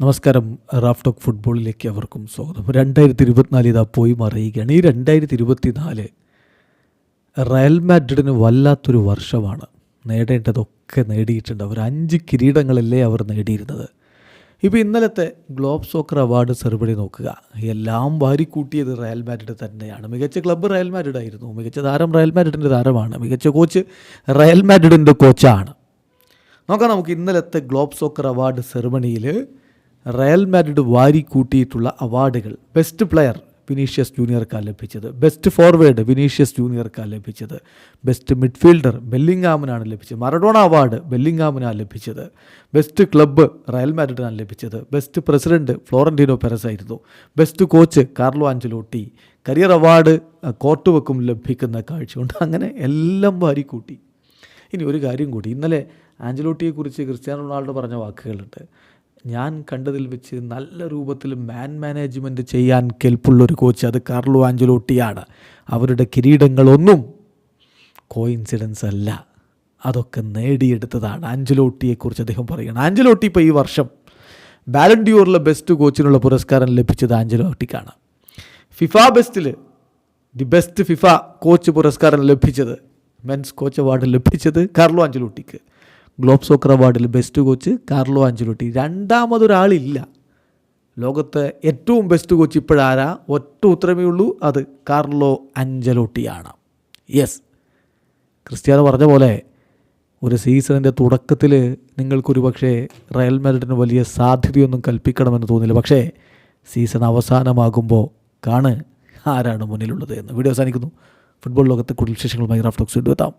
നമസ്കാരം. Raf talk ഫുട്ബോളിലേക്ക് അവർക്കും സ്വാഗതം. 2024 ഇതാ പോയി മറിയുകയാണ്. ഈ 2024 റയൽ മാഡ്രിഡിന് വല്ലാത്തൊരു വർഷമാണ്. നേടേണ്ടതൊക്കെ നേടിയിട്ടുണ്ട്. അവർ 5 കിരീടങ്ങളല്ലേ അവർ നേടിയിരുന്നത്. ഇപ്പോൾ ഇന്നലത്തെ ഗ്ലോബ് സോക്കർ അവാർഡ് സെറിമണി നോക്കുക. എല്ലാം വാരിക്കൂട്ടിയത് റയൽ മാഡ്രിഡ് തന്നെയാണ്. മികച്ച ക്ലബ്ബ് റയൽ മാഡ്രിഡ് ആയിരുന്നു. മികച്ച താരം റയൽ മാഡ്രിഡിൻ്റെ താരമാണ്. മികച്ച കോച്ച് റയൽ മാഡ്രിഡിൻ്റെ കോച്ചാണ്. നോക്കാം നമുക്ക് ഇന്നലത്തെ ഗ്ലോബ് സോക്കർ അവാർഡ് സെറിമണിയിൽ റയൽ മാഡ്രിഡ് വാരിക്കൂട്ടിയിട്ടുള്ള അവാർഡുകൾ. ബെസ്റ്റ് പ്ലെയർ വിനീഷ്യസ് ജൂനിയർക്കാണ് ലഭിച്ചത്. ബെസ്റ്റ് ഫോർവേഡ് വിനീഷ്യസ് ജൂനിയർക്കാണ് ലഭിച്ചത്. ബെസ്റ്റ് മിഡ്ഫീൽഡർ ബെല്ലിംഗാമിനാണ് ലഭിച്ചത്. മറഡോണ അവാർഡ് ബെല്ലിംഗാമിനാണ് ലഭിച്ചത്. ബെസ്റ്റ് ക്ലബ്ബ് റയൽ മാഡ്രിഡിനാണ് ലഭിച്ചത്. ബെസ്റ്റ് പ്രസിഡന്റ് ഫ്ലോറന്റീനോ പെരസ് ആയിരുന്നു. Best coach Carlo Ancelotti. Career award കോർട്ടുവെക്കും ലഭിക്കുന്ന കാഴ്ചയുണ്ട്. അങ്ങനെ എല്ലാം വാരിക്കൂട്ടി. ഇനി ഒരു കാര്യം കൂടി, ഇന്നലെ ആഞ്ചലോട്ടിയെക്കുറിച്ച് ക്രിസ്ത്യാനോ റൊണാൾഡോ പറഞ്ഞ വാക്കുകളുണ്ട്. ഞാൻ കണ്ടതിൽ വെച്ച് നല്ല രൂപത്തിൽ മാനേജ്മെൻറ്റ് ചെയ്യാൻ കെൽപ്പുള്ളൊരു കോച്ച് അത് കാർലോ ആഞ്ചലോട്ടിയാണ്. അവരുടെ കിരീടങ്ങളൊന്നും കോയിൻസിഡൻസ് അല്ല, അതൊക്കെ നേടിയെടുത്തതാണ്. ആഞ്ചലോട്ടിയെക്കുറിച്ച് അദ്ദേഹം പറയുകയാണ്. ആഞ്ചലോട്ടി ഇപ്പോൾ ഈ വർഷം ബാലൻ ഡിയോറിലെ ബെസ്റ്റ് കോച്ചിനുള്ള പുരസ്കാരം ലഭിച്ചത് ആഞ്ചലോട്ടിക്കാണ്. ഫിഫ ബെസ്റ്റിൽ ദി ബെസ്റ്റ് ഫിഫ കോച്ച് പുരസ്കാരം ലഭിച്ചത്, മെൻസ് കോച്ച് അവാർഡ് ലഭിച്ചത് കാർലോ ആഞ്ചലോട്ടിക്ക്. ഗ്ലോബ് സോക്കർ അവാർഡിൽ ബെസ്റ്റ് കോച്ച് കാർലോ ആഞ്ചലോട്ടി. രണ്ടാമതൊരാളില്ല. ലോകത്തെ ഏറ്റവും ബെസ്റ്റ് കോച്ച് ഇപ്പോഴാരാ? ഒറ്റ ഉത്തരമേ ഉള്ളൂ, അത് കാർലോ ആഞ്ചലോട്ടിയാണ്. യെസ്, ക്രിസ്ത്യാനോ പറഞ്ഞ പോലെ ഒരു സീസണിൻ്റെ തുടക്കത്തിൽ നിങ്ങൾക്കൊരു പക്ഷേ റയൽ മാഡ്രിഡിന് വലിയ സാധ്യതയൊന്നും കൽപ്പിക്കണമെന്ന് തോന്നില്ല. പക്ഷേ സീസൺ അവസാനമാകുമ്പോൾ കാണ് ആരാണ് മുന്നിലുള്ളത് എന്ന്. വീഡിയോ അവസാനിക്കുന്നു. ഫുട്ബോൾ ലോകത്തെ കൂടുതൽ വിശേഷങ്ങളുമായി റാഫ് ടോക്സ് എത്താം.